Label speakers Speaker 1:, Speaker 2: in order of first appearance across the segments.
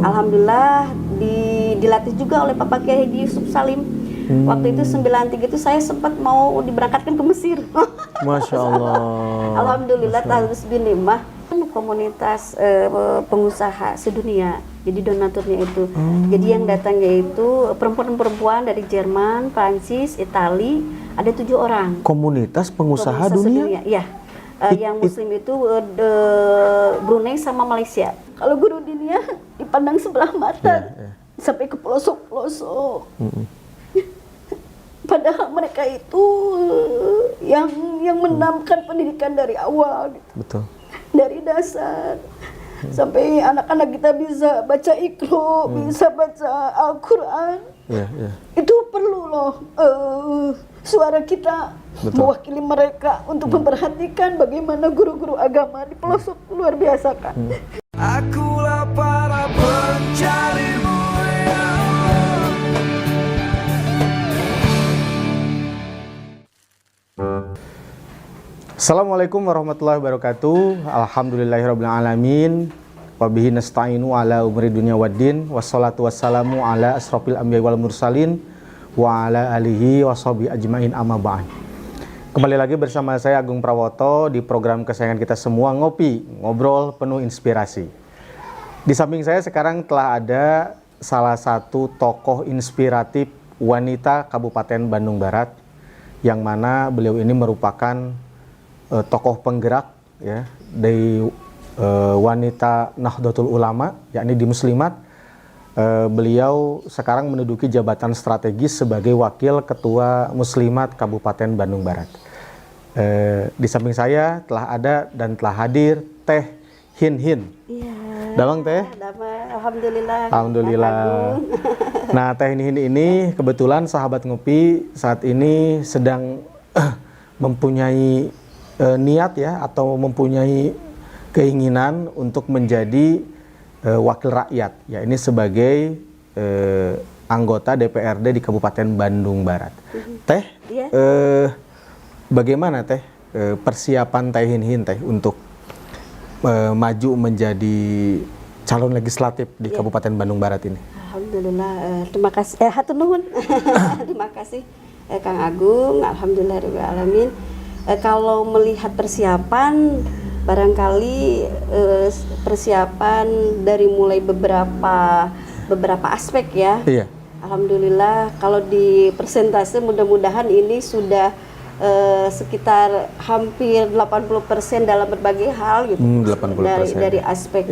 Speaker 1: Alhamdulillah dilatih juga oleh Bapak Kiai Haji Yusuf Salim. Waktu itu 93 itu saya sempat mau diberangkatkan ke Mesir.
Speaker 2: Masya Allah.
Speaker 1: Alhamdulillah Tahrus bin Nimah komunitas pengusaha sedunia. Jadi donaturnya itu. Jadi yang datangnya itu perempuan-perempuan dari Jerman, Prancis, Itali, ada 7 orang.
Speaker 2: Komunitas pengusaha dunia?
Speaker 1: Iya. Yang Muslim itu Brunei sama Malaysia. Kalau guru dunia dipandang sebelah mata, sampai ke pelosok-pelosok. Padahal mereka itu yang menanamkan pendidikan dari awal, gitu.
Speaker 2: Betul.
Speaker 1: Dari dasar sampai anak-anak kita bisa baca Iqra, bisa baca Al-Quran. Itu perlu loh suara kita mewakili mereka untuk memperhatikan bagaimana guru-guru agama di pelosok, luar biasa kan.
Speaker 3: Akulah para pencarimu ya Allah.
Speaker 2: Assalamualaikum warahmatullahi wabarakatuh. Alhamdulillahirabbil alamin. Wabihi nasta'inu ala umri dunya waddin. Wassalatu wassalamu ala asrofil anbiya'i wal mursalin wa ala alihi washabihi ajmain amma ba'd. Kembali lagi bersama saya Agung Prawoto di program kesayangan kita semua, Ngopi, Ngobrol Penuh Inspirasi. Di samping saya sekarang telah ada salah satu tokoh inspiratif wanita Kabupaten Bandung Barat, yang mana beliau ini merupakan tokoh penggerak ya dari wanita Nahdlatul Ulama, yakni di Muslimat. Beliau sekarang menduduki jabatan strategis sebagai Wakil Ketua Muslimat Kabupaten Bandung Barat. Di samping saya telah ada dan telah hadir Teh Hin Hin.
Speaker 1: Iya.
Speaker 2: Damang Teh?
Speaker 1: Alhamdulillah.
Speaker 2: Alhamdulillah. Nah, Teh Hin Hin ini kebetulan sahabat Ngopi saat ini sedang mempunyai niat ya, atau mempunyai keinginan untuk menjadi wakil rakyat, ya ini sebagai anggota DPRD di Kabupaten Bandung Barat. Teh, bagaimana Teh persiapan Teh Hin Hin Teh untuk maju menjadi calon legislatif di Kabupaten Bandung Barat ini?
Speaker 1: Alhamdulillah, terima kasih. Hatur nuhun. Terima kasih Kang Agung. Alhamdulillahirabbil alamin. Kalau melihat persiapan, barangkali persiapan dari mulai beberapa aspek ya. Iya. Alhamdulillah, kalau di persentase mudah-mudahan ini sudah sekitar hampir 80% dalam berbagai hal gitu. 80%. Dari aspek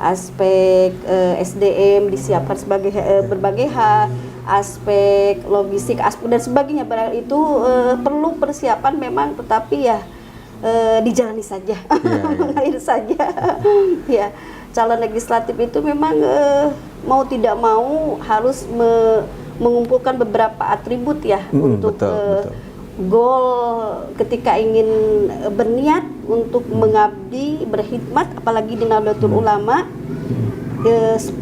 Speaker 1: aspek SDM disiapkan sebagai berbagai hal, aspek logistik, aspek dan sebagainya. Barang itu perlu persiapan memang, tetapi ya dijalani saja, mengalir saja. Ya, calon legislatif itu memang mau tidak mau harus mengumpulkan beberapa atribut ya untuk goal ketika ingin berniat untuk mengabdi, berkhidmat, apalagi di Nahdlatul Ulama.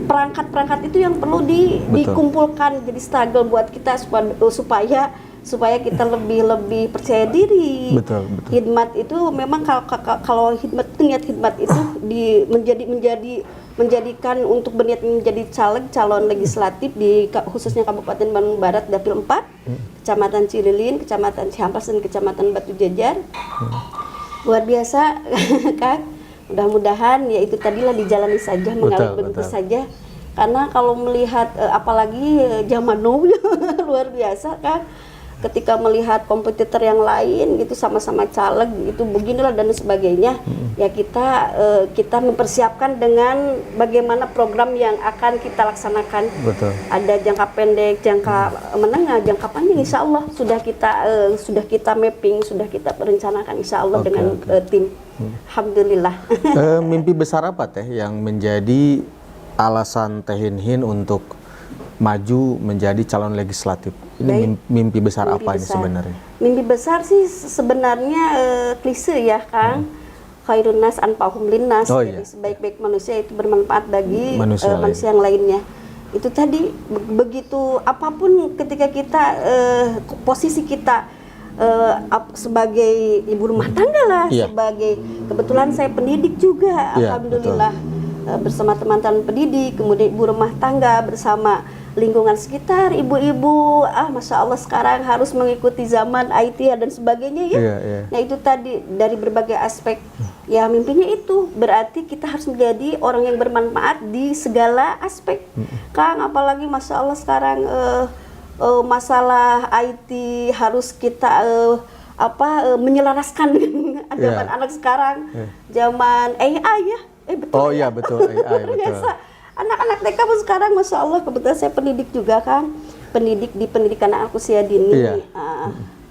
Speaker 1: Perangkat-perangkat itu yang perlu dikumpulkan, jadi struggle buat kita supaya kita lebih percaya diri. Betul. Khidmat itu memang kalau niat khidmat itu menjadikan untuk berniat menjadi calon legislatif di khususnya Kabupaten Bandung Barat Dapil 4, Kecamatan Cililin, Kecamatan Cihampas dan Kecamatan Batu Jajar. Luar biasa Kak. Mudah-mudahan ya itu tadilah dijalani saja, mengalir begitu saja. Karena kalau melihat apalagi zaman now luar biasa Kak. Ketika melihat kompetitor yang lain gitu sama-sama caleg itu beginilah dan sebagainya, ya kita mempersiapkan dengan bagaimana program yang akan kita laksanakan. Betul. Ada jangka pendek, jangka menengah, jangka panjang. Insya Allah sudah kita mapping, sudah kita perencanakan Insya Allah dengan tim. Alhamdulillah.
Speaker 2: Mimpi besar apa Teh yang menjadi alasan Teh Hin Hin untuk maju menjadi calon legislatif? Ini mimpi besar apa ini sebenarnya? Mimpi besar
Speaker 1: sih sebenarnya klise ya Kang. Khairun nas anfa'uhum linnas. Jadi sebaik-baik manusia itu bermanfaat bagi manusia yang lainnya. Itu tadi begitu apapun ketika kita posisi kita sebagai ibu rumah tangga lah, sebagai kebetulan saya pendidik juga, alhamdulillah. bersama teman-teman pendidik, kemudian ibu rumah tangga bersama lingkungan sekitar, ibu-ibu, masya Allah sekarang harus mengikuti zaman IT dan sebagainya ya. Nah itu tadi dari berbagai aspek, ya mimpinya itu berarti kita harus menjadi orang yang bermanfaat di segala aspek. Kang, apalagi masya Allah sekarang masalah IT harus kita menyelaraskan dengan zaman anak sekarang, zaman AI ya. Betul.
Speaker 2: Oh iya betul AI betul.
Speaker 1: Anak-anak TK pun sekarang masya Allah, kebetulan saya pendidik juga kan, pendidik di pendidikan anak usia dini.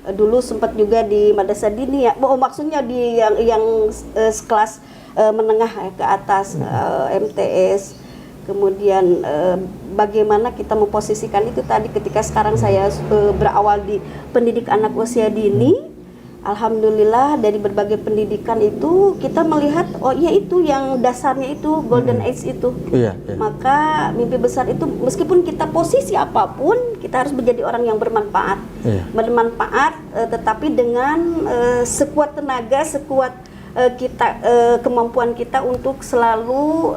Speaker 1: Dulu sempat juga di madrasah dini ya. Maksudnya di yang sekelas menengah ke atas, MTS. Kemudian bagaimana kita memposisikan itu tadi ketika sekarang saya berawal di pendidik anak usia dini. Alhamdulillah dari berbagai pendidikan itu kita melihat itu yang dasarnya itu golden age itu. Maka mimpi besar itu meskipun kita posisi apapun kita harus menjadi orang yang bermanfaat. Bermanfaat tetapi dengan sekuat tenaga, sekuat kita kemampuan kita untuk selalu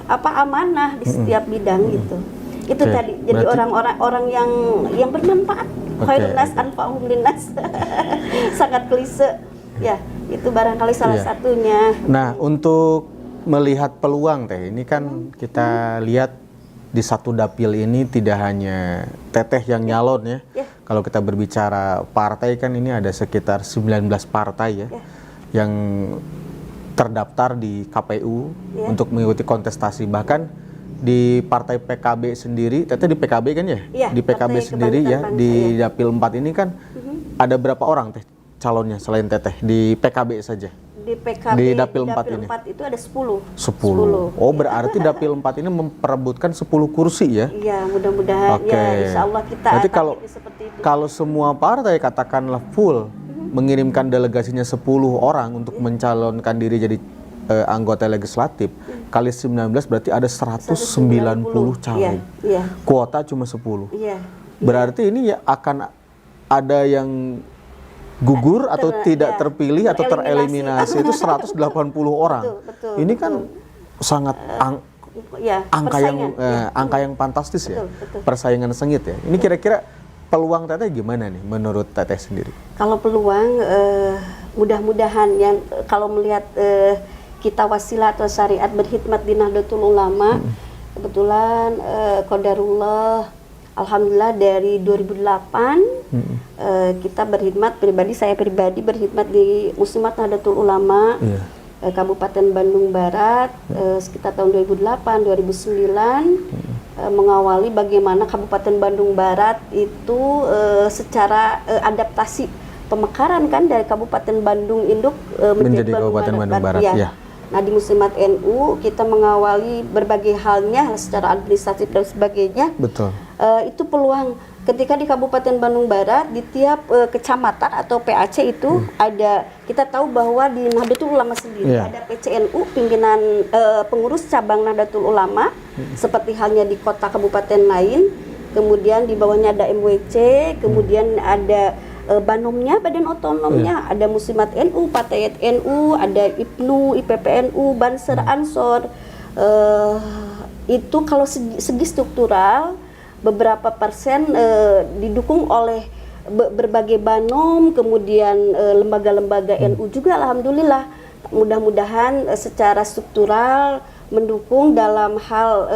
Speaker 1: amanah di setiap bidang gitu. Itu tadi jadi orang yang bermanfaat. Khairun nas anfa'uhum linnas. Sangat klise. Ya, itu barangkali salah satunya.
Speaker 2: Nah, untuk melihat peluang Teh, ini kan kita lihat di satu dapil ini tidak hanya Teteh yang nyalon ya. Kalau kita berbicara partai kan ini ada sekitar 19 partai ya. Yang terdaftar di KPU untuk mengikuti kontestasi. Bahkan di partai PKB sendiri, Teteh di PKB kan ya? Di PKB sendiri ya, di Dapil 4 ini kan ada berapa orang Teh calonnya selain Teteh di PKB saja?
Speaker 1: Di PKB,
Speaker 2: di Dapil 4 ini?
Speaker 1: 4 itu ada 10.
Speaker 2: 10. Oh berarti Dapil 4 ini memperebutkan 10 kursi ya?
Speaker 1: Iya mudah-mudahan ya insya Allah kita
Speaker 2: berarti kalau semua partai katakanlah full mengirimkan delegasinya 10 orang untuk mencalonkan diri jadi anggota legislatif kali 19 berarti ada 190 calon. Kuota cuma 10. Berarti ini ya akan ada yang gugur atau tidak terpilih atau tereliminasi itu 180 orang.
Speaker 1: Betul,
Speaker 2: ini kan sangat angka yang fantastis ya. Persaingan sengit ya. Ini kira-kira peluang Teteh gimana nih menurut Teteh sendiri?
Speaker 1: Kalau peluang mudah-mudahan yang kalau melihat kita wasilah atau syariat berkhidmat di Nahdlatul Ulama, kebetulan qadarullah alhamdulillah dari 2008 kita berkhidmat saya pribadi berkhidmat di Muslimat Nahdlatul Ulama Kabupaten Bandung Barat sekitar tahun 2008 2009 mengawali bagaimana Kabupaten Bandung Barat itu secara adaptasi pemekaran kan dari Kabupaten Bandung Induk menjadi
Speaker 2: Kabupaten Bandung Barat.
Speaker 1: Nah di Muslimat NU kita mengawali berbagai halnya secara administratif dan sebagainya.
Speaker 2: Betul.
Speaker 1: Itu peluang ketika di Kabupaten Bandung Barat di tiap kecamatan atau PAC itu ada, kita tahu bahwa di Nahdlatul Ulama sendiri ada PCNU pimpinan pengurus cabang Nahdlatul Ulama seperti halnya di kota kabupaten lain. Kemudian di bawahnya ada MWC, kemudian ada Banomnya, Badan Otonomnya, ada Muslimat NU, Patayat NU, ada IPNU, IPPNU, Banser, Ansor. Itu kalau segi struktural beberapa persen didukung oleh berbagai banom, kemudian lembaga-lembaga NU juga alhamdulillah. Mudah-mudahan secara struktural mendukung dalam hal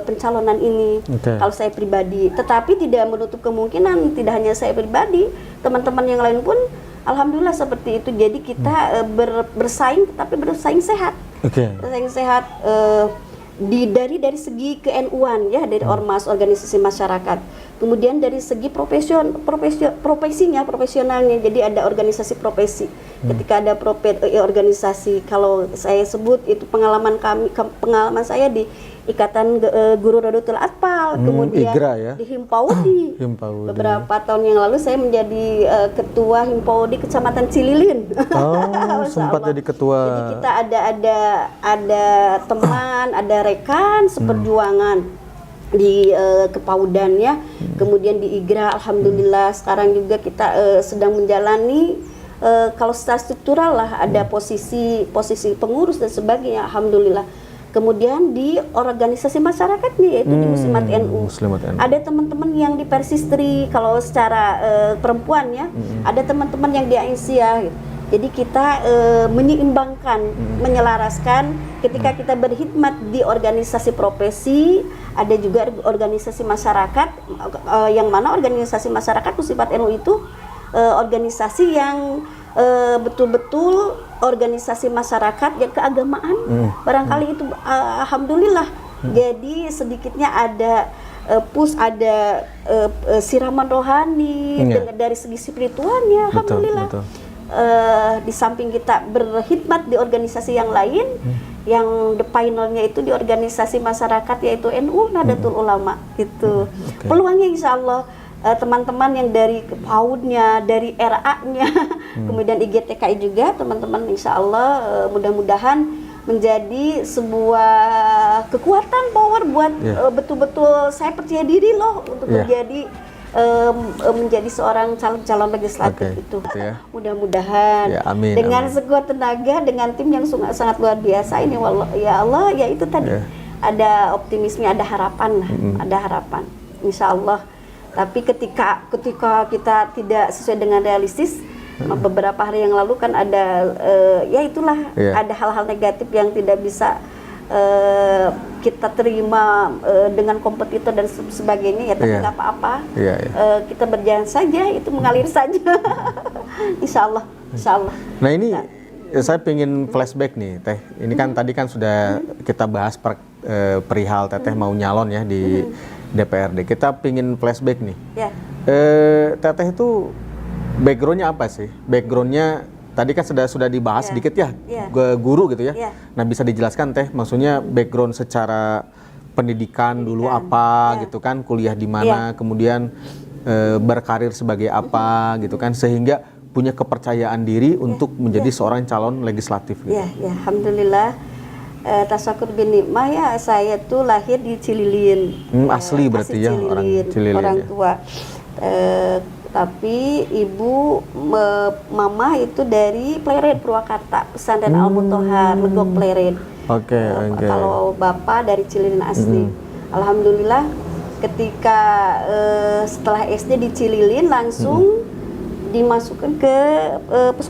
Speaker 1: pencalonan ini. Kalau saya pribadi, tetapi tidak menutup kemungkinan tidak hanya saya pribadi, teman-teman yang lain pun alhamdulillah seperti itu. Jadi kita bersaing, tapi bersaing sehat. Bersaing sehat dari segi ke-NU-an ya, dari ormas organisasi masyarakat. Kemudian dari segi profesionalnya, jadi ada organisasi profesi. Ketika ada organisasi, kalau saya sebut itu pengalaman saya di Ikatan Guru Rodotul Atfal, kemudian
Speaker 2: IGRA, ya?
Speaker 1: di Himpaudi. Beberapa tahun yang lalu saya menjadi ketua Himpaudi Kecamatan Cililin.
Speaker 2: Oh, sempat jadi ketua.
Speaker 1: Jadi kita ada teman, ada rekan seperjuangan di Kepaudan ya. Kemudian di IGRA alhamdulillah sekarang juga kita sedang menjalani kalau secara struktural lah ada posisi pengurus dan sebagainya alhamdulillah. kemudian di organisasi masyarakatnya yaitu di Muslimat NU.
Speaker 2: Muslimat NU.
Speaker 1: Ada teman-teman yang di Persistri kalau secara perempuan ya, ada teman-teman yang di Aisyah. Gitu. Jadi kita menyeimbangkan, menyelaraskan ketika kita berkhidmat di organisasi profesi, ada juga organisasi masyarakat, yang mana organisasi masyarakat Muslimat NU itu organisasi yang betul-betul organisasi masyarakat yang keagamaan. Barangkali itu alhamdulillah. Jadi sedikitnya ada ada siraman rohani dari segi spiritualnya, alhamdulillah.
Speaker 2: Betul.
Speaker 1: Di samping kita berkhidmat di organisasi yang lain, yang the finalnya itu di organisasi masyarakat yaitu NU Nahdlatul Ulama itu. Peluangnya insya Allah teman-teman yang dari PAUD-nya, dari RA-nya, kemudian IGTKI juga teman-teman insya Allah mudah-mudahan menjadi sebuah kekuatan power buat betul-betul saya percaya diri loh untuk menjadi seorang calon legislatif itu. Mudah-mudahan
Speaker 2: amin,
Speaker 1: dengan
Speaker 2: amin.
Speaker 1: sekuat tenaga, dengan tim yang sangat luar biasa ini, ya Allah, ya itu tadi ada optimisme, ada harapan lah, ada harapan, insya Allah. Tapi ketika kita tidak sesuai dengan realistis, beberapa hari yang lalu kan ada ada hal-hal negatif yang tidak bisa kita terima dengan kompetitor dan sebagainya ya, tapi nggak apa-apa. Kita berjalan saja, itu mengalir saja. Insya Allah.
Speaker 2: Nah ini saya pengen flashback nih Teh. Ini kan tadi kan sudah kita bahas perihal Teteh mau nyalon ya di DPRD. Kita pengen flashback nih. Teteh itu backgroundnya apa sih? Backgroundnya tadi kan sudah dibahas sedikit ya, guru gitu ya. Nah bisa dijelaskan Teh, maksudnya background secara pendidikan dulu apa gitu kan, kuliah di mana, kemudian berkarir sebagai apa gitu kan, sehingga punya kepercayaan diri untuk menjadi seorang calon legislatif gitu.
Speaker 1: Alhamdulillah. Tasakur bin Nikmah ya, saya tuh lahir di Cililin.
Speaker 2: Asli berarti ya, orang Cililin.
Speaker 1: Orang tua. Tapi ibu, mama itu dari Pleret Purwakarta, pesantren Al-Mutahar, Legok Pleret. Kalau bapak dari Cililin asli. Alhamdulillah ketika setelah SD di Cililin langsung dimasukkan ke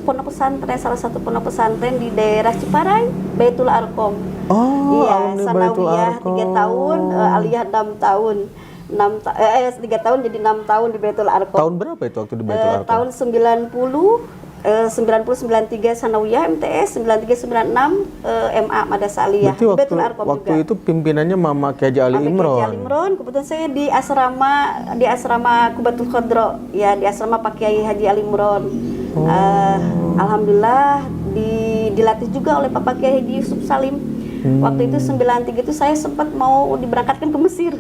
Speaker 1: pondok pesantren, salah satu pondok pesantren di daerah Ciparai, Baitul Arqam. Sanawiyah 3 tahun, aliyah 6 tahun. 3 tahun jadi 6 tahun di Baitul Arqam.
Speaker 2: Tahun berapa itu waktu di Baitul Arqam?
Speaker 1: Tahun 93 Sanawiyah MTS, 93 96 MA Madrasah Aliyah.
Speaker 2: Berarti waktu itu pimpinannya Mama Kiai Haji Ali Imron.
Speaker 1: Kiai Ali Imron, kebetulan saya di asrama Kubatul Khodro, ya di asrama Pak Kiai Haji Ali Imron. Alhamdulillah dilatih juga oleh Pak Kiai Haji Yusuf Salim. Waktu itu 93 itu saya sempat mau diberangkatkan ke Mesir.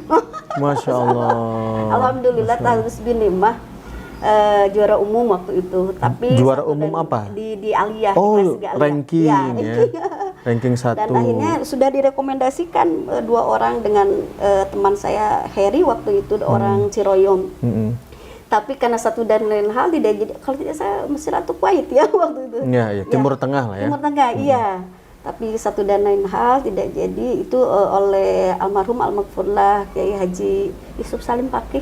Speaker 2: Masya Allah.
Speaker 1: Alhamdulillah tahun bin Nimah juara umum waktu itu. Tapi
Speaker 2: juara umum apa?
Speaker 1: Di Aliyah.
Speaker 2: Ranking ya. Ranking 1.
Speaker 1: Dan akhirnya sudah direkomendasikan 2 orang dengan teman saya Heri waktu itu, orang Ciroyom. Tapi karena satu dan lain hal tidak jadi, kalau tidak saya Mesir atau Kuwait ya waktu itu.
Speaker 2: Iya, Timur Tengah lah ya.
Speaker 1: Timur Tengah, iya. Tapi satu dan lain hal tidak jadi, itu oleh almarhum almarhumlah Kiai Haji Yusuf Salim Pakih.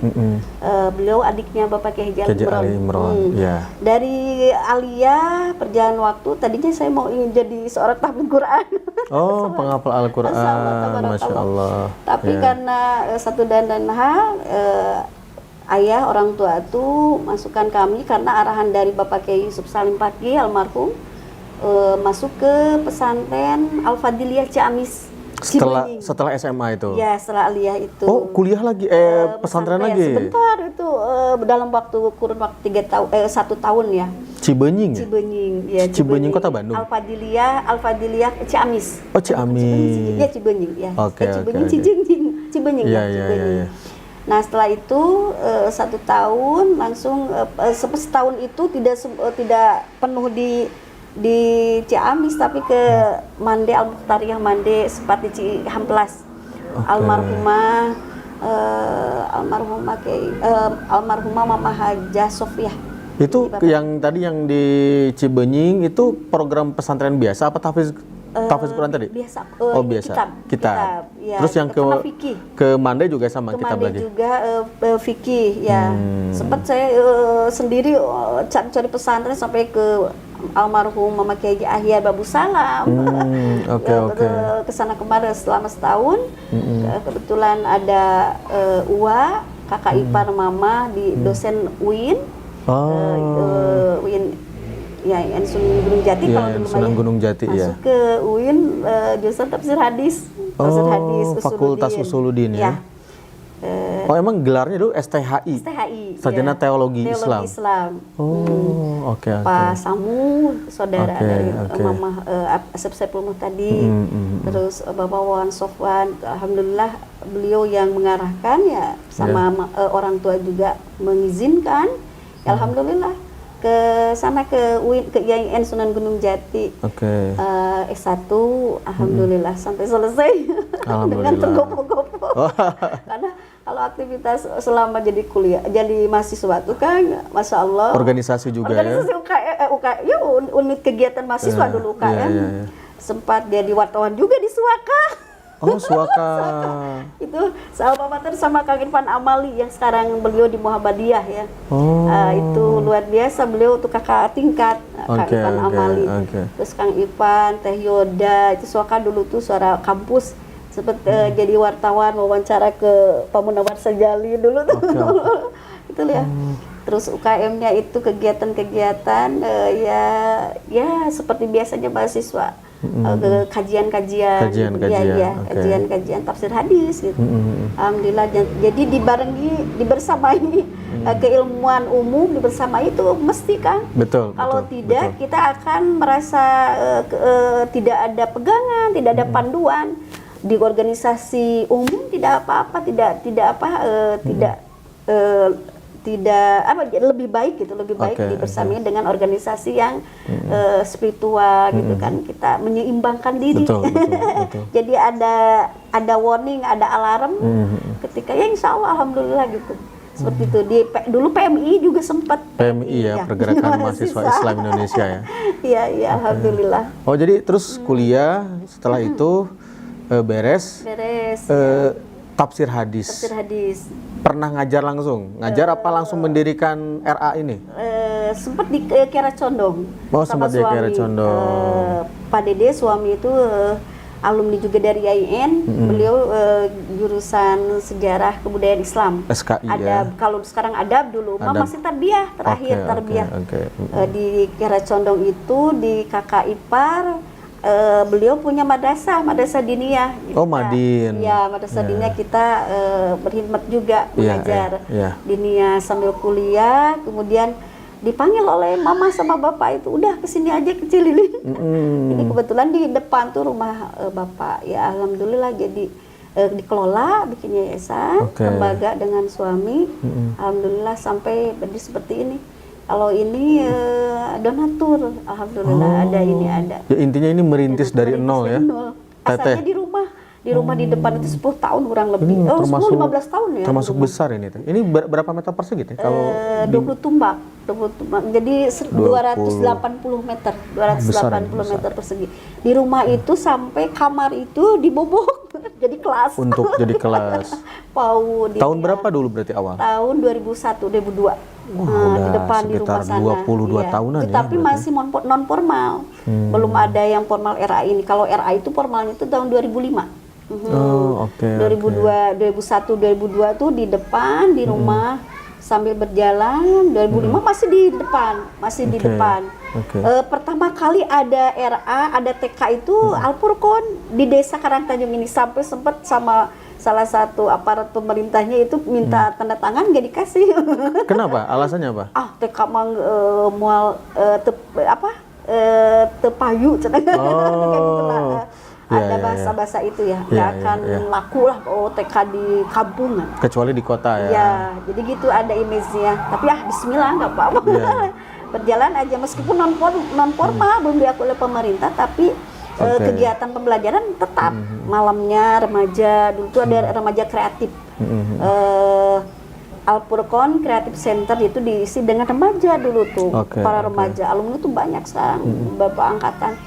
Speaker 1: Beliau adiknya Bapak Kiai Haji Ali Imron. Dari Aliyah perjalanan waktu, tadinya saya mau ingin jadi seorang tahfidz Quran.
Speaker 2: Penghafal Al-Quran, Masya Allah.
Speaker 1: Tapi karena satu dan lain hal, ayah orang tua itu masukkan kami karena arahan dari Bapak Kiai Yusuf Salim Pakih almarhum, masuk ke pesantren Al-Fadiliyah Ciamis.
Speaker 2: Setelah SMA itu?
Speaker 1: Ya, setelah aliyah itu.
Speaker 2: Kuliah lagi? Pesantren lagi?
Speaker 1: Sebentar itu, dalam kurun waktu 1 tahun ya.
Speaker 2: Cibenying ya?
Speaker 1: Ya,
Speaker 2: Cibenying Kota Bandung?
Speaker 1: Al-Fadiliyah Ciamis.
Speaker 2: Ciamis.
Speaker 1: Ya, Cibenying ya. Cibenying.
Speaker 2: Iya.
Speaker 1: Nah setelah itu 1 tahun langsung, setahun itu tidak penuh di Ciamis, tapi ke Mande Al-Mukhtariyah Mande sempat di Cihamplas. Almarhumah Mama Hajah Sofiah.
Speaker 2: Itu yang tadi yang di Cibenying itu program pesantren biasa apa tahfidz Tahfiz Quran tadi?
Speaker 1: Biasa.
Speaker 2: Oh, biasa. Kitab.
Speaker 1: Ya,
Speaker 2: Terus yang
Speaker 1: sama fikih.
Speaker 2: ke Mande juga sama kitab
Speaker 1: Kemana
Speaker 2: lagi.
Speaker 1: juga fikih ya. Sempat saya sendiri cari pesantren sampai ke almarhum Mama Kiai Ahya Babu Salam.
Speaker 2: Oke.
Speaker 1: Ke sana kemarin selama setahun. Kebetulan ada Uwa, kakak ipar Mama di dosen UIN. UIN ya, yang Sunan Gunung Jati
Speaker 2: Iya,
Speaker 1: kalau dulu
Speaker 2: Sunan
Speaker 1: mah ya.
Speaker 2: Gunung Jati,
Speaker 1: Masuk
Speaker 2: iya.
Speaker 1: ke UIN jurusan tafsir hadis. Tafsir hadis,
Speaker 2: Fakultas Usuluddin ya. Oh, emang gelarnya dulu STHI.
Speaker 1: STHI.
Speaker 2: Sarjana
Speaker 1: ya.
Speaker 2: Teologi Islam. Oh, oke.
Speaker 1: Pak Samu, saudara
Speaker 2: Oke,
Speaker 1: dari
Speaker 2: oke.
Speaker 1: Mama Asep Saipul tadi. Terus Bapak Wawan Sofwan, alhamdulillah beliau yang mengarahkan ya, sama orang tua juga mengizinkan. Ya, alhamdulillah ke sana ke UIN, ke IAIN Sunan Gunung Jati.
Speaker 2: Oke.
Speaker 1: S1 alhamdulillah sampai selesai dengan tergopoh-gopoh. Karena kalau aktivitas selama jadi kuliah, jadi mahasiswa itu kan Masya Allah.
Speaker 2: Organisasi juga
Speaker 1: organisasi UKM, ya unit kegiatan mahasiswa dulu UKM.
Speaker 2: Iya.
Speaker 1: Sempat jadi wartawan juga di Suaka.
Speaker 2: Oh, Suaka.
Speaker 1: Itu sahabat sama Kang Irfan Amali yang sekarang beliau di Muhammadiyah ya. Itu luar biasa, beliau tuh kakak tingkat Kang Irfan Amali. Terus Kang Irfan, Teh Yoda, itu Suaka dulu tuh suara kampus. Seperti jadi wartawan wawancara ke Pak Munawar Sajali dulu tuh. Itu ya. Terus UKM-nya itu kegiatan-kegiatan ya seperti biasanya mahasiswa. Kajian-kajian tafsir hadis gitu. Alhamdulillah, jadi dibersamai keilmuan umum, dibersamai itu mesti kan.
Speaker 2: Betul.
Speaker 1: Kalau tidak kita akan merasa tidak ada pegangan, tidak ada panduan di organisasi umum, tidak apa-apa, lebih baik gitu, lebih baik dibersamai dengan organisasi yang spiritual gitu kan, kita menyeimbangkan diri.
Speaker 2: Betul.
Speaker 1: Jadi ada warning, ada alarm ketika ya insya Allah alhamdulillah gitu. Seperti itu. Dulu PMI juga sempat.
Speaker 2: PMI ya, Pergerakan Mahasiswa Islam Indonesia ya.
Speaker 1: Iya, alhamdulillah.
Speaker 2: Oh, jadi terus kuliah setelah itu beres. Tafsir hadis.
Speaker 1: Tafsir hadis.
Speaker 2: Pernah ngajar langsung? Ngajar apa langsung mendirikan RA ini?
Speaker 1: Sempat di Kiara Condong.
Speaker 2: Oh, sempat di Kiara Condong.
Speaker 1: Pak Dede suami itu alumni juga dari IAIN. Beliau jurusan Sejarah Kebudayaan Islam.
Speaker 2: SKI
Speaker 1: ada,
Speaker 2: ya.
Speaker 1: Kalau sekarang adab dulu, masih tarbiyah, terakhir tarbiyah. Di Kiara Condong itu di kakak ipar. Beliau punya madrasah diniyah.
Speaker 2: Oh, Madin.
Speaker 1: Ya, madrasah diniyah kita berkhidmat juga mengajar diniyah sambil kuliah. Kemudian dipanggil oleh mama sama bapak itu, udah kesini aja ke Cililin. Ini kebetulan di depan tuh rumah bapak. Ya, alhamdulillah jadi dikelola, bikin yayasan, lembaga dengan suami. Alhamdulillah sampai berdiri seperti ini. Kalau ini donatur, alhamdulillah ada.
Speaker 2: Ya, intinya ini merintis dari nol ya.
Speaker 1: Asalnya di rumah di depan itu 10 tahun kurang lebih. 10-15 tahun ya.
Speaker 2: Termasuk besar ini. Ini berapa meter persegi? Kalau
Speaker 1: 20 tumbak. Jadi 280 meter, 280 meter persegi. Di rumah itu sampai kamar itu dibobok jadi kelas.
Speaker 2: Untuk jadi kelas. Tahun berapa dulu berarti awal?
Speaker 1: Tahun 2001, 2002. Di depan di rumah sana.
Speaker 2: 22 tahunan ya.
Speaker 1: Tapi masih non formal. Belum ada yang formal RA ini. Kalau RA itu formalnya itu tahun 2005. 2002, 2001, 2002 tuh di depan di rumah sambil berjalan. 2005 masih di depan. Pertama kali ada RA, ada TK itu Al-Furqon di Desa Karangtanjung ini, sampai sempat sama salah satu aparat pemerintahnya itu minta tanda tangan, nggak dikasih.
Speaker 2: Kenapa? Alasannya apa?
Speaker 1: TK mang mual tepayu kayak gitu lah. Ada bahasa-bahasa itu ya, nggak akan laku lah TK di kampung.
Speaker 2: Kecuali di kota ya.
Speaker 1: Ya, jadi gitu ada image-nya. Tapi bismillah nggak apa-apa. Berjalan aja meskipun non formal belum diakui oleh pemerintah, tapi kegiatan pembelajaran tetap. Malamnya remaja, dulu tuh ada remaja kreatif. Al-Furqon Creative Center itu diisi dengan remaja dulu tuh, para remaja. Alumni tuh banyak sekarang, bapak angkatan.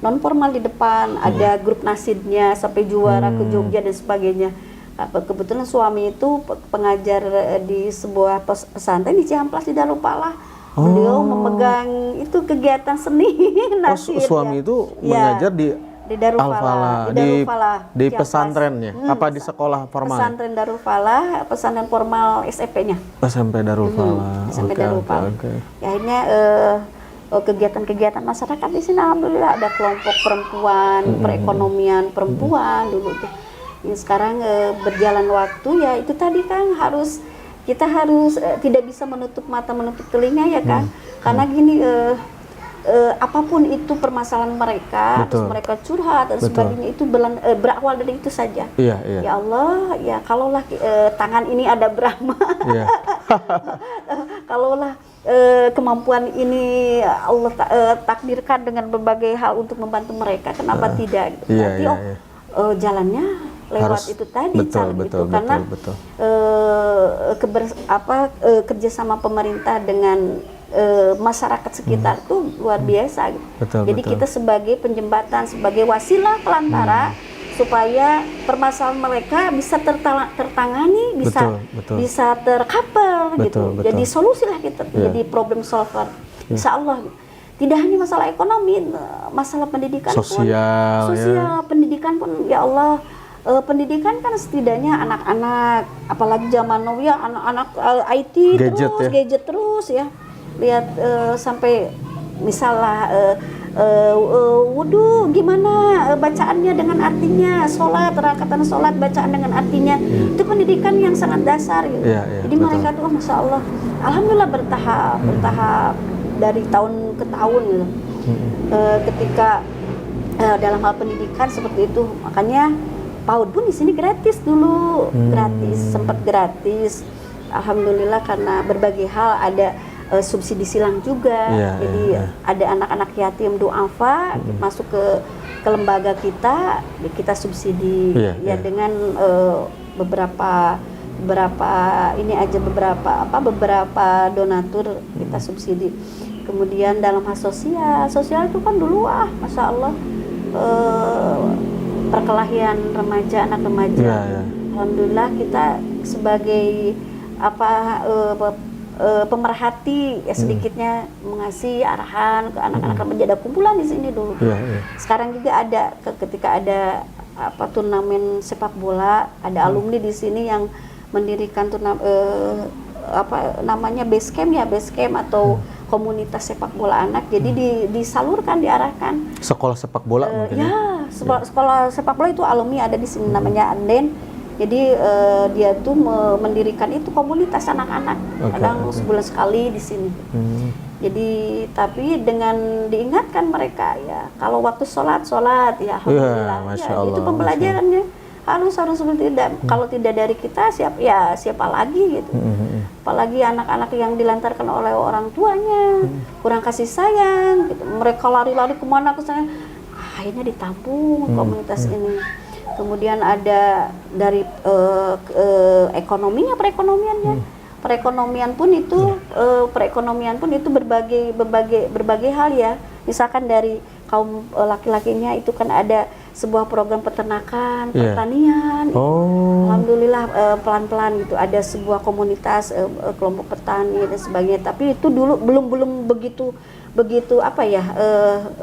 Speaker 1: non formal di depan, ada grup nasidnya sampai juara ke Jogja dan sebagainya. Kebetulan suami itu pengajar di sebuah pesantren di Ciamplas di Darul Falah. Beliau memegang itu kegiatan seni nasid.
Speaker 2: Suami
Speaker 1: ya.
Speaker 2: itu
Speaker 1: Ya,
Speaker 2: mengajar di
Speaker 1: Darul
Speaker 2: Al-Falah,
Speaker 1: Falah, di Darul Falah,
Speaker 2: di
Speaker 1: Ciamplas.
Speaker 2: pesantrennya, apa di sekolah formal?
Speaker 1: Pesantren Darul Falah, pesantren formal SMP-nya.
Speaker 2: SMP Darul Falah.
Speaker 1: SMP
Speaker 2: Oke,
Speaker 1: Darul
Speaker 2: oke,
Speaker 1: Falah.
Speaker 2: oke.
Speaker 1: Ya, akhirnya kegiatan-kegiatan masyarakat di sini alhamdulillah ada kelompok perempuan, perekonomian perempuan dulu tuh. Ya, sekarang berjalan waktu ya itu tadi kan kita harus tidak bisa menutup mata menutup telinga ya kan, karena gini apapun itu permasalahan mereka, terus mereka curhat dan sebagainya itu berawal dari itu saja.
Speaker 2: Iya, iya.
Speaker 1: Ya Allah, ya kalaulah tangan ini ada Brahma,
Speaker 2: Iya.
Speaker 1: kalaulah kemampuan ini Allah takdirkan dengan berbagai hal untuk membantu mereka, kenapa tidak? Berarti jalannya lewat itu tadi,
Speaker 2: betul,
Speaker 1: karena kerjasama pemerintah dengan masyarakat sekitar tuh luar biasa. Jadi kita sebagai penjembatan, sebagai wasilah pelantara supaya permasalahan mereka bisa tertangani, bisa tercover gitu. Jadi solusi lah kita, jadi problem solver. Insya Allah. Tidak hanya masalah ekonomi, masalah pendidikan
Speaker 2: sosial,
Speaker 1: pendidikan pun ya Allah. Pendidikan kan setidaknya anak-anak, apalagi zaman now ya anak-anak IT gadget terus ya. Lihat sampai misalnya wudu gimana bacaannya dengan artinya, sholat rakatan sholat bacaan dengan artinya, itu pendidikan yang sangat dasar gitu. Jadi mereka tuh masya Allah, alhamdulillah bertahap dari tahun ke tahun gitu. Ketika dalam hal pendidikan seperti itu, makanya PAUD pun di sini gratis dulu, sempat gratis. Alhamdulillah karena berbagai hal ada subsidi silang juga. Jadi ada anak-anak yatim du'afa masuk ke lembaga kita subsidi dengan beberapa donatur kita subsidi. Kemudian dalam hal sosial itu kan dulu masya Allah perkelahian remaja, anak remaja. Alhamdulillah kita sebagai pemerhati ya sedikitnya mengasih arahan ke anak-anak remaja, ada kumpulan di sini dulu. Sekarang juga ada ketika ada turnamen sepak bola, ada alumni di sini yang mendirikan base camp atau komunitas sepak bola anak. Jadi disalurkan, diarahkan.
Speaker 2: Sekolah sepak bola mungkin.
Speaker 1: Sekolah sepak bola itu alumni ada di sini namanya Anden. Jadi dia tuh mendirikan itu komunitas anak-anak. Kadang sebulan sekali di sini. Jadi tapi dengan diingatkan mereka ya, kalau waktu sholat ya alhamdulillah. Itu pembelajarannya. Harus seperti itu. Kalau tidak dari kita siapa lagi gitu. Apalagi anak-anak yang dilantarkan oleh orang tuanya, kurang kasih sayang gitu. Mereka lari-lari kemana ke sana, akhirnya ditampung komunitas ini. Kemudian ada dari perekonomian pun itu berbagai hal ya. Misalkan dari kaum laki-lakinya itu kan ada sebuah program peternakan, pertanian. Alhamdulillah pelan-pelan gitu ada sebuah komunitas kelompok petani dan sebagainya. Tapi itu dulu belum begitu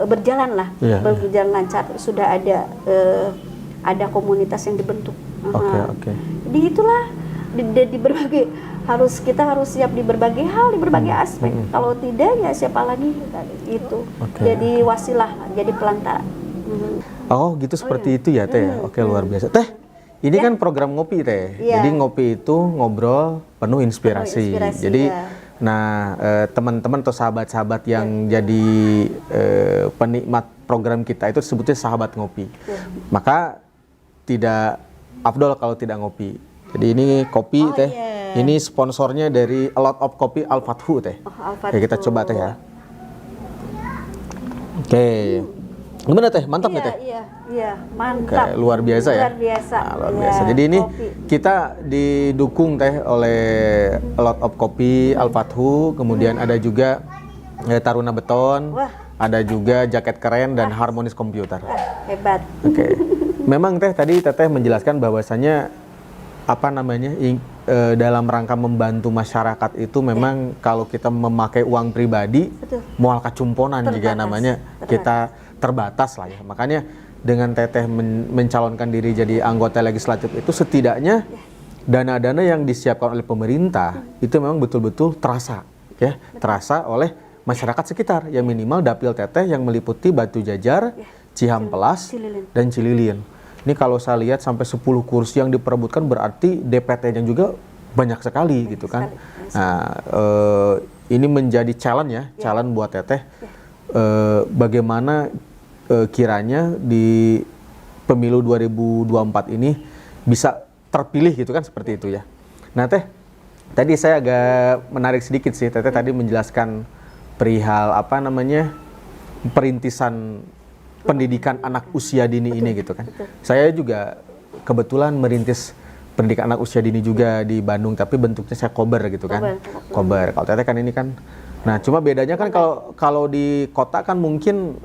Speaker 1: berjalan lah, berjalan lancar. Sudah ada komunitas yang dibentuk. Jadi itulah di berbagai kita harus siap di berbagai hal, di berbagai aspek. Kalau tidak ya siapa lagi itu. Jadi wasilah, jadi pelantara.
Speaker 2: Oh gitu, seperti itu ya Teh. Oke, luar biasa. Teh, ini kan program ngopi Teh. Jadi ngopi itu ngobrol penuh inspirasi. Jadi teman-teman atau sahabat-sahabat yang jadi penikmat program kita itu sebutnya sahabat ngopi. Maka tidak afdol kalau tidak ngopi. Jadi ini kopi Teh. Ini sponsornya dari A Lot of Coffee Al-Fathu Teh. Oke, kita coba Teh ya. Oke. Gimana Teh? Mantap ya Teh?
Speaker 1: Iya, mantap.
Speaker 2: Oke, luar biasa ya?
Speaker 1: Luar biasa.
Speaker 2: Luar biasa. Jadi ini kita didukung Teh oleh A Lot of Coffee Al-Fathu, kemudian ada juga Taruna Beton. ada juga jaket keren dan harmonis komputer.
Speaker 1: Hebat.
Speaker 2: Oke. Memang tadi Teteh menjelaskan bahwasanya dalam rangka membantu masyarakat itu memang kalau kita memakai uang pribadi,
Speaker 1: Betul.
Speaker 2: mual kacumponan juga
Speaker 1: Terbatas.
Speaker 2: namanya, kita terbatas lah ya. Makanya dengan Teteh mencalonkan diri jadi anggota legislatif itu setidaknya dana-dana yang disiapkan oleh pemerintah itu memang betul-betul terasa ya, terasa oleh masyarakat sekitar. Yang minimal dapil Teteh yang meliputi Batu Jajar, Cihampelas,
Speaker 1: Cililin.
Speaker 2: dan Cililin. Ini kalau saya lihat sampai 10 kursi yang diperebutkan berarti DPT-nya juga banyak sekali gitu kan. Nah, ini menjadi challenge ya, challenge buat Teteh. Bagaimana kiranya di pemilu 2024 ini bisa terpilih gitu kan, seperti itu ya. Nah Teh, tadi saya agak menarik sedikit sih, Teteh tadi menjelaskan perihal perintisan pendidikan anak usia dini ini gitu kan. Saya juga kebetulan merintis pendidikan anak usia dini juga di Bandung, tapi bentuknya saya kober gitu kan. Kober. Kalau Teteh kan ini kan, nah cuma bedanya kan kalau di kota kan mungkin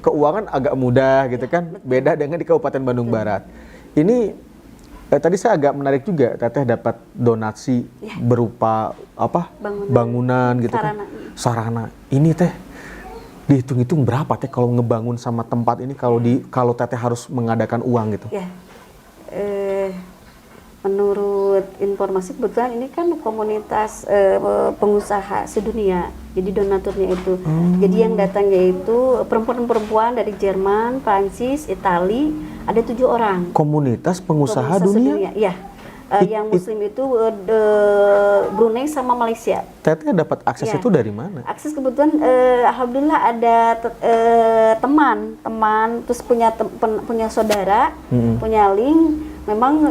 Speaker 2: keuangan agak mudah gitu kan, beda dengan di Kabupaten Bandung Barat. Ini tadi saya agak menarik juga, Teteh dapat donasi berupa bangunan gitu kan, sarana. Ini Teh dihitung-hitung berapa Teh kalau ngebangun sama tempat ini, kalau Teteh harus mengadakan uang gitu?
Speaker 1: Ya, menurut informasi kebetulan ini kan komunitas pengusaha sedunia, jadi donaturnya itu. Jadi yang datangnya itu perempuan-perempuan dari Jerman, Prancis, Itali, ada 7 orang.
Speaker 2: Komunitas pengusaha dunia?
Speaker 1: Iya. Yang Muslim itu Brunei sama Malaysia.
Speaker 2: Teteh dapat akses itu dari mana?
Speaker 1: Akses kebetulan, alhamdulillah ada teman, terus punya saudara, punya link. Memang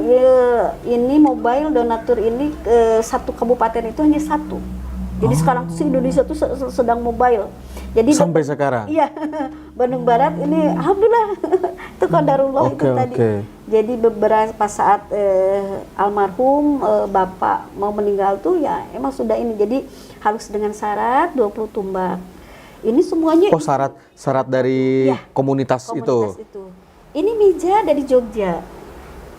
Speaker 1: ini mobile donatur ini satu kabupaten itu hanya satu. Jadi sekarang tuh Indonesia tuh sedang mobile. Jadi
Speaker 2: sampai sekarang.
Speaker 1: Iya, Bandung Barat ini alhamdulillah itu qadarullah itu tadi. Jadi beberapa saat almarhum bapak mau meninggal tuh ya emang sudah ini. Jadi harus dengan syarat 20 tumbak. Ini semuanya
Speaker 2: syarat dari komunitas itu.
Speaker 1: Ini meja dari Jogja.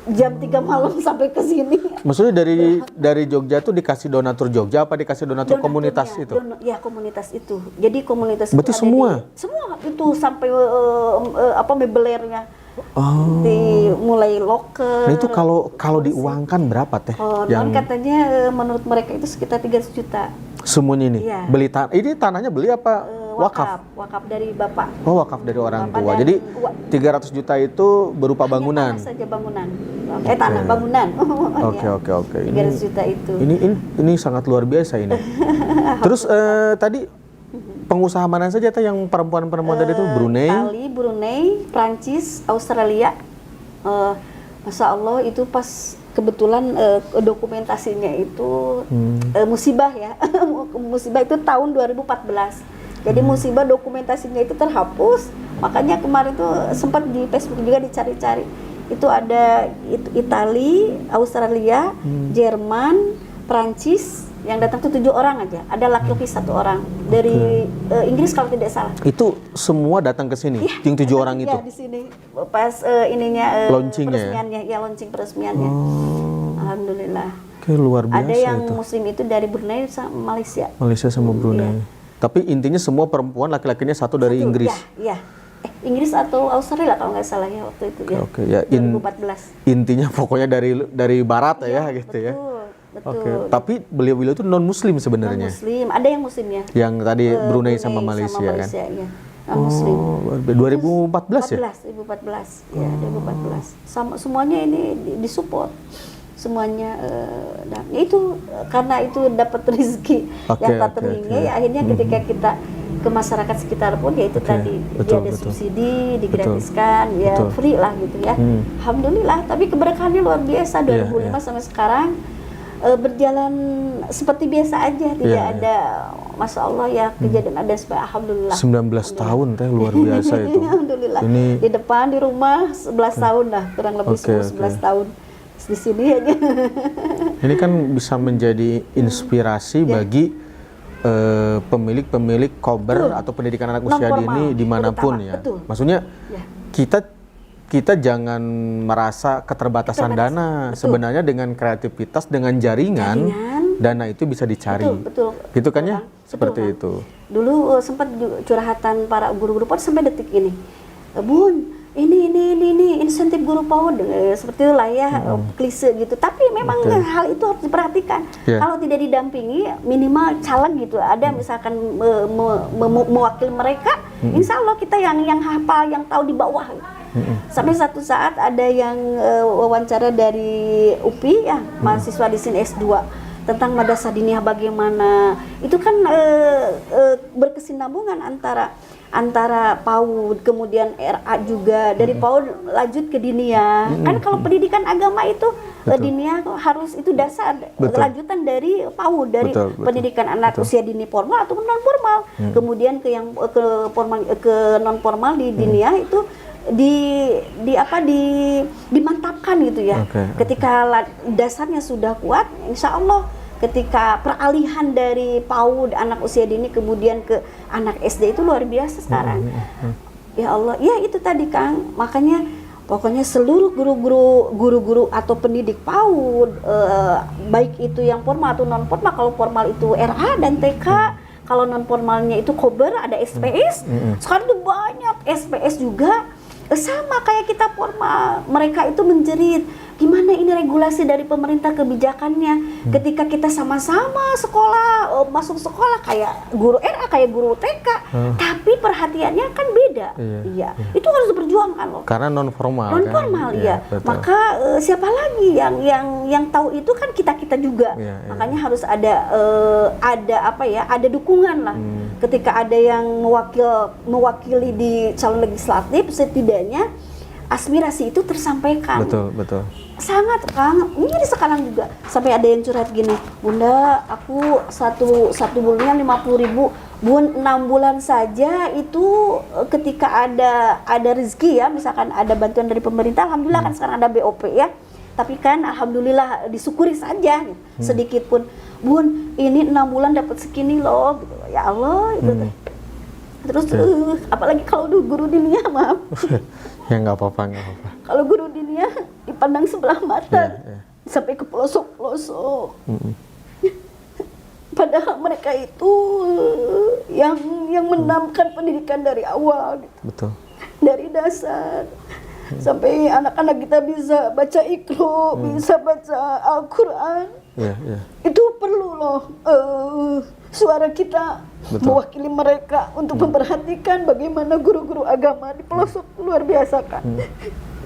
Speaker 1: Jam 3 malam sampai ke sini.
Speaker 2: Maksudnya dari Jogja tuh dikasih donatur Jogja apa dikasih donatur komunitas itu?
Speaker 1: Ya komunitas itu. Jadi komunitas
Speaker 2: berarti
Speaker 1: itu
Speaker 2: semua?
Speaker 1: Semua itu sampai mebelernya. Mulai loker.
Speaker 2: Nah itu kalau diuangkan berapa Teh?
Speaker 1: Katanya menurut mereka itu sekitar 300 juta.
Speaker 2: Semuanya ini?
Speaker 1: Iya.
Speaker 2: Beli ini tanahnya beli apa?
Speaker 1: Wakaf dari bapak.
Speaker 2: Oh, wakaf dari orang tua. Jadi 300 juta itu berupa bangunan.
Speaker 1: Tanah saja bangunan. Tanah bangunan.
Speaker 2: Oke.
Speaker 1: 300 juta itu.
Speaker 2: Ini sangat luar biasa ini. Terus tadi pengusaha mana saja Teh yang perempuan-perempuan tadi itu? Brunei?
Speaker 1: Itali, Brunei, Prancis, Australia. Masya Allah itu pas kebetulan dokumentasinya itu musibah ya. Musibah itu tahun 2014. Jadi musibah dokumentasinya itu terhapus. Makanya kemarin tuh sempat di Facebook juga dicari-cari. Itu ada Itali, Australia, Jerman, Prancis, yang datang tuh 7 orang aja. Ada laki-laki 1 orang dari Inggris kalau tidak salah.
Speaker 2: Itu semua datang ke sini, yang 7 orang itu.
Speaker 1: Ya di sini pas peresmiannya, launching peresmiannya. Alhamdulillah.
Speaker 2: Oke, luar biasa.
Speaker 1: Ada yang
Speaker 2: itu.
Speaker 1: Muslim itu dari Brunei sama Malaysia.
Speaker 2: Malaysia sama Brunei. Tapi intinya semua perempuan, laki-lakinya satu dari Inggris.
Speaker 1: Iya. Inggris atau Australia kalau nggak salah ya waktu itu ya.
Speaker 2: Oke, ya
Speaker 1: 2014.
Speaker 2: Intinya pokoknya dari barat ya gitu ya.
Speaker 1: Betul.
Speaker 2: Oke, tapi beliau-beliau itu non muslim sebenarnya.
Speaker 1: Non-muslim, ada yang muslim ya.
Speaker 2: Yang tadi Brunei sama Malaysia kan.
Speaker 1: Ya. Non-muslim.
Speaker 2: 2014 ya?
Speaker 1: 2014. Ya, 2014. Semuanya ini disupport. Semuanya itu karena itu dapat rezeki yang tak ternilai. Akhirnya ketika kita ke masyarakat sekitar pun ya itu tadi dia ada subsidi, digratiskan, ya free lah gitu ya. Alhamdulillah, tapi keberkahannya luar biasa 2005 sampai sekarang berjalan seperti biasa aja, tidak ada Masya Allah ya kejadian ada alhamdulillah.
Speaker 2: 19 tahun Teh luar biasa itu.
Speaker 1: Alhamdulillah. Di depan di rumah 11 tahun lah, kurang lebih 11 tahun. Di sini aja.
Speaker 2: Ini kan bisa menjadi inspirasi bagi pemilik kober atau pendidikan anak usia dini dimanapun
Speaker 1: terutama,
Speaker 2: ya.
Speaker 1: betul.
Speaker 2: Maksudnya
Speaker 1: Ya.
Speaker 2: kita jangan merasa keterbatasan dana. Sebenarnya dengan kreativitas, dengan jaringan, dana itu bisa dicari.
Speaker 1: Betul.
Speaker 2: Gitu kan ya?
Speaker 1: Betul,
Speaker 2: Seperti
Speaker 1: Kang.
Speaker 2: itu.
Speaker 1: Dulu sempat curhatan para guru-guru PAUD sampai detik ini. Bun, ini insentif guru PAUD seperti itulah ya, klise gitu. Tapi memang hal itu harus diperhatikan.
Speaker 2: Yeah.
Speaker 1: Kalau tidak didampingi, minimal caleg gitu. Ada misalkan mewakili mereka, insya Allah kita yang hafal, yang tahu di bawah. Sampai satu saat ada yang wawancara dari UPI ya, mahasiswa di sini S2 tentang madrasah diniyah bagaimana. Itu kan berkesinambungan antara PAUD, kemudian RA juga, dari PAUD lanjut ke diniyah. Kan kalau pendidikan agama itu diniyah harus itu dasar, lanjutan dari PAUD, dari pendidikan anak usia dini formal atau non formal. Kemudian ke yang ke formal, ke non formal di diniyah itu dimantapkan gitu ya. Ketika dasarnya sudah kuat, insya Allah ketika peralihan dari PAUD anak usia dini kemudian ke anak SD itu luar biasa sekarang. Ya Allah, ya itu tadi Kang, makanya pokoknya seluruh guru-guru atau pendidik PAUD, baik itu yang formal atau non formal. Kalau formal itu RA dan TK, kalau non formalnya itu kober, ada SPS. Sekarang tuh banyak SPS juga. Sama kayak kita formal, mereka itu menjerit, gimana ini regulasi dari pemerintah kebijakannya. Ketika kita sama-sama sekolah, masuk sekolah kayak guru RA, kayak guru TK, tapi perhatiannya kan beda. Iya. Itu harus diperjuangkan loh.
Speaker 2: Karena non formal.
Speaker 1: Non formal, iya. Maka siapa lagi yang tahu itu kan kita juga. Makanya harus ada ada dukungan lah. Ketika ada yang mewakili di calon legislatif, setidaknya aspirasi itu tersampaikan.
Speaker 2: Betul.
Speaker 1: Sangat Kang, ini sekarang juga sampai ada yang curhat gini, Bunda, aku satu bulannya 50.000, Bun, 6 bulan saja itu ketika ada rezeki ya, misalkan ada bantuan dari pemerintah, alhamdulillah kan sekarang ada BOP ya. Tapi kan alhamdulillah disyukuri saja, sedikit pun. Bun, ini 6 bulan dapat segini loh, gitu. Ya Allah itu. Terus apalagi kalau guru diniyah, maaf.
Speaker 2: Ya nggak apa-apa.
Speaker 1: Kalau guru diniyah dipandang sebelah mata, sampai ke pelosok-pelosok. Padahal mereka itu yang menanamkan pendidikan dari awal, gitu.
Speaker 2: Betul.
Speaker 1: Dari dasar. Sampai anak-anak kita bisa baca Iqra, bisa baca Al-Quran. Itu perlu loh suara kita mewakili mereka untuk memperhatikan bagaimana guru-guru agama di pelosok luar biasa kan.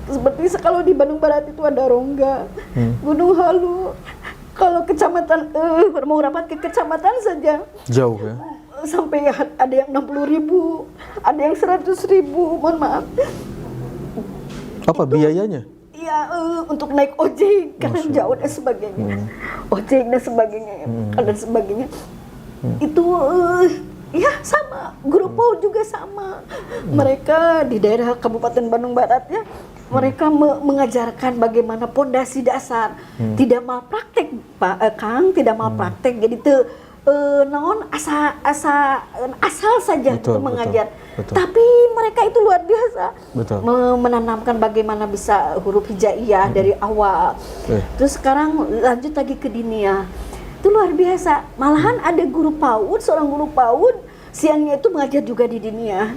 Speaker 1: Seperti kalau di Bandung Barat itu ada Rongga, Gunung Halu. Kalau kecamatan mau rapat ke kecamatan saja
Speaker 2: jauh ya.
Speaker 1: Sampai ada yang 60.000, ada yang 100.000, mohon maaf.
Speaker 2: Apa biayanya?
Speaker 1: Iya, untuk naik ojek karena jauh dan sebagainya. Ojek dan sebagainya. Itu ya sama, guru PAUD juga sama. Mereka di daerah Kabupaten Bandung Barat ya, mereka mengajarkan bagaimana pondasi dasar. Tidak malpraktek, Pak Kang, tidak malpraktek. Jadi asal saja untuk mengajar. Betul. Tapi mereka itu luar biasa. Menanamkan bagaimana bisa huruf hijaiyah dari awal. Terus sekarang lanjut lagi ke diniyah. Itu luar biasa. Malahan ada guru PAUD, seorang guru PAUD siangnya itu mengajar juga di diniyah.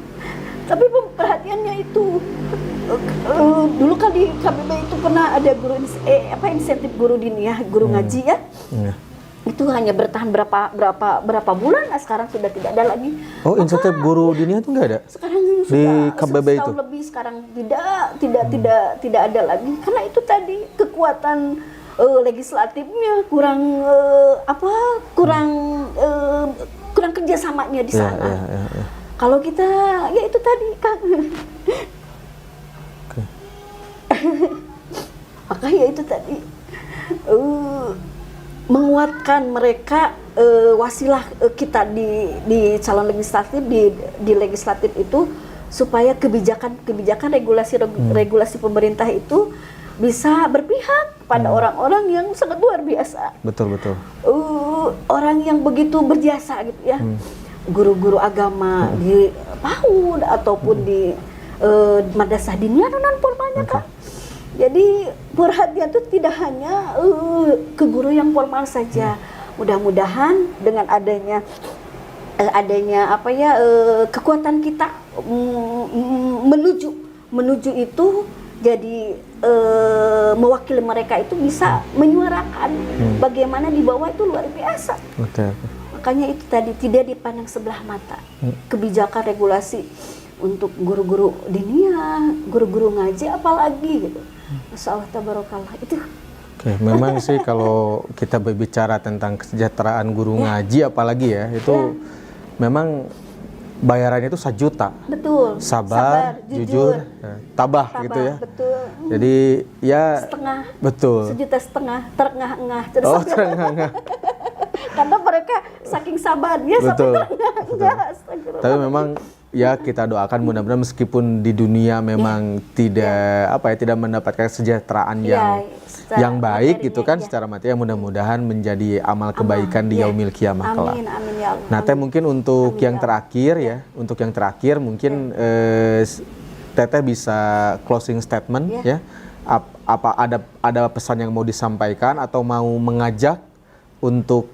Speaker 1: Tapi perhatiannya itu dulu kan di KBB itu pernah ada guru insentif guru diniyah, guru ngaji ya. Itu hanya bertahan berapa bulan, sekarang sudah tidak ada lagi. Oh,
Speaker 2: insentif guru diniyah itu nggak ada?
Speaker 1: Sekarang
Speaker 2: di KBB itu
Speaker 1: lebih sekarang tidak ada lagi karena itu tadi kekuatan legislatifnya kurang kurang kerjasamanya di sana. Kalau kita ya itu tadi Kang. Maka ya itu tadi menguatkan mereka, wasilah kita di calon legislatif, di legislatif itu supaya kebijakan regulasi pemerintah itu bisa berpihak pada orang-orang yang sangat luar biasa.
Speaker 2: Betul.
Speaker 1: Orang yang begitu berjasa gitu ya. Guru-guru agama di PAUD ataupun di madrasah diniyah non formalnya Kak. Jadi perhatian itu tidak hanya ke guru yang formal saja. Mudah-mudahan dengan adanya kekuatan kita menuju itu, jadi mewakili mereka itu bisa menyuarakan bagaimana di bawah itu luar biasa.
Speaker 2: Betul.
Speaker 1: Makanya itu tadi tidak dipandang sebelah mata. Kebijakan regulasi untuk guru-guru diniyah, guru-guru ngaji apalagi gitu. Masya Allah tabarakallah itu.
Speaker 2: Oke, memang sih kalau kita berbicara tentang kesejahteraan guru ngaji apalagi ya, itu memang bayarannya itu 1 juta.
Speaker 1: Betul.
Speaker 2: Sabar, jujur, tabah gitu ya.
Speaker 1: Betul.
Speaker 2: Jadi ya
Speaker 1: Setengah.
Speaker 2: betul.
Speaker 1: 1,5 juta, terengah-engah.
Speaker 2: Oh, terengah-engah.
Speaker 1: Karena mereka saking sabarnya
Speaker 2: Betul.
Speaker 1: sampai terengah-engah. Astagfirullah.
Speaker 2: Tapi memang ya kita doakan mudah-mudahan meskipun di dunia memang tidak mendapatkan kesejahteraan yang baik gitu kan secara materi, mudah-mudahan menjadi amal kebaikan di yaumil kiamah kelak.
Speaker 1: Amin ya Allah.
Speaker 2: Nah, Teh mungkin untuk yang terakhir ya, mungkin Teteh bisa closing statement ya. Apa ada pesan yang mau disampaikan atau mau mengajak untuk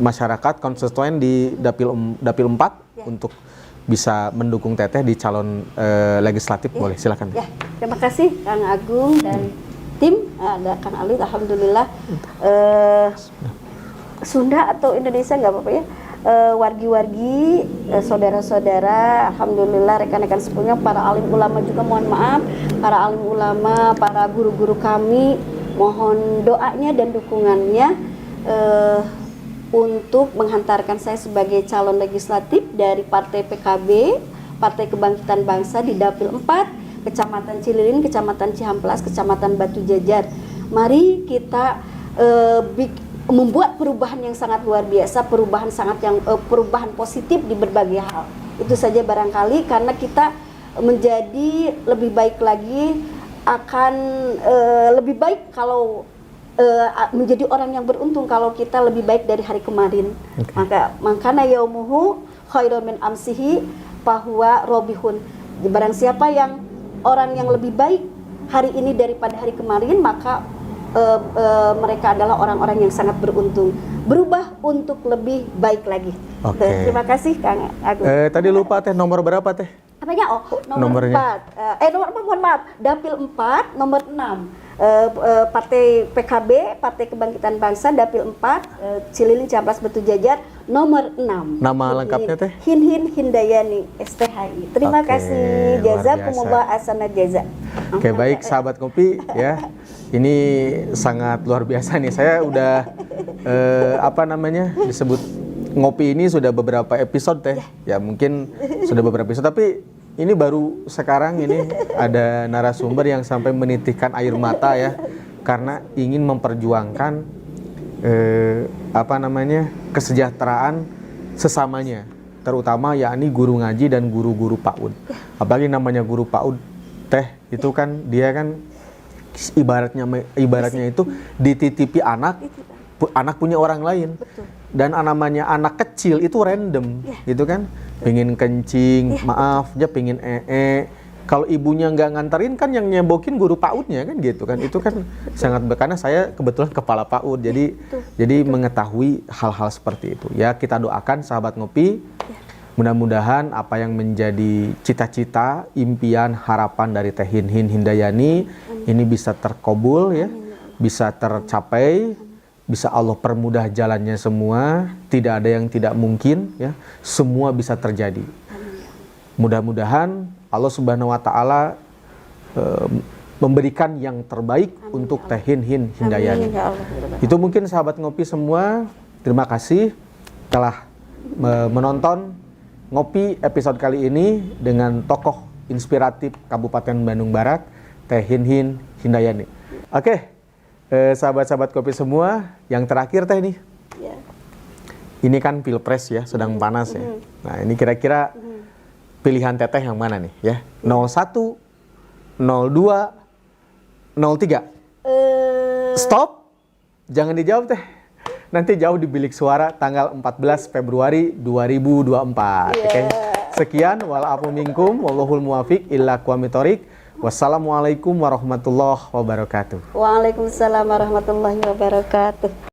Speaker 2: masyarakat konstituen di Dapil 4 untuk bisa mendukung Teteh di calon legislatif, boleh silakan.
Speaker 1: Ya, terima kasih Kang Agung dan tim, ada Kang Ali, alhamdulillah. Sunda atau Indonesia nggak apa-apa ya. Wargi-wargi, saudara-saudara, alhamdulillah rekan-rekan sepupunya, para alim ulama juga mohon maaf, para alim ulama, para guru-guru kami, mohon doanya dan dukungannya untuk menghantarkan saya sebagai calon legislatif dari Partai PKB, Partai Kebangkitan Bangsa di Dapil 4, Kecamatan Cililin, Kecamatan Cihamplas, Kecamatan Batu Jajar. Mari kita membuat perubahan yang sangat luar biasa, perubahan positif di berbagai hal. Itu saja barangkali, karena kita menjadi lebih baik lagi, akan lebih baik kalau menjadi orang yang beruntung kalau kita lebih baik dari hari kemarin. Makana yaumuhu khairum min amsihi fahuwa robihun. Barang siapa yang orang yang lebih baik hari ini daripada hari kemarin, maka mereka adalah orang-orang yang sangat beruntung. Berubah untuk lebih baik lagi. Terima kasih Kang Agung.
Speaker 2: Tadi lupa Teh, nomor berapa Teh?
Speaker 1: Apanya? Nomor 4. Mohon maaf, Dapil 4 nomor 6. Partai PKB, Partai Kebangkitan Bangsa, Dapil 4, Cililin, Cihamplas, Batu Jajar, nomor 6.
Speaker 2: Nama lengkapnya Teh?
Speaker 1: Hinhin Hindayani, STHI. Terima kasih. Jazakumullah ahsanal jaza.
Speaker 2: Oke, baik sahabat Ngopi ya. Ini sangat luar biasa nih. Saya udah disebut Ngopi ini sudah beberapa episode Teh. Ya mungkin sudah beberapa episode, tapi ini baru sekarang ini ada narasumber yang sampai menitikkan air mata ya, karena ingin memperjuangkan kesejahteraan sesamanya, terutama yakni guru ngaji dan guru-guru PAUD. Apalagi namanya guru PAUD Teh, itu kan dia kan ibaratnya itu dititipi anak punya orang lain.
Speaker 1: Betul.
Speaker 2: Dan namanya anak kecil itu random, gitu kan, pengen kencing, maaf, dia pengen kalau ibunya nggak nganterin kan yang nyebokin guru PAUD-nya kan gitu kan, itu kan sangat karena saya kebetulan kepala PAUD, jadi mengetahui hal-hal seperti itu. Ya kita doakan sahabat Ngopi, mudah-mudahan apa yang menjadi cita-cita, impian, harapan dari Teh Hinhin Hindayani ini bisa terkabul ya, bisa tercapai. Bisa Allah permudah jalannya semua, tidak ada yang tidak mungkin ya, semua bisa terjadi. Mudah-mudahan Allah Subhanahu wa taala memberikan yang terbaik untuk Teh Hinhin Hindayani. Itu mungkin sahabat Ngopi semua, terima kasih telah menonton Ngopi episode kali ini dengan tokoh inspiratif Kabupaten Bandung Barat, Teh Hinhin Hindayani. Oke. Sahabat-sahabat Kopi semua, yang terakhir Teh nih, ini kan pilpres ya, sedang panas ya. Nah ini kira-kira pilihan Teteh yang mana nih ya? 01, 02, 04, 03. Stop. Jangan dijawab teh. Nanti jauh di bilik suara tanggal 14 Februari 2024. Oke. Sekian walafu minkum wallahul muwafiq illa aqwamit thoriq. Wassalamualaikum warahmatullahi wabarakatuh.
Speaker 1: Waalaikumsalam warahmatullahi wabarakatuh.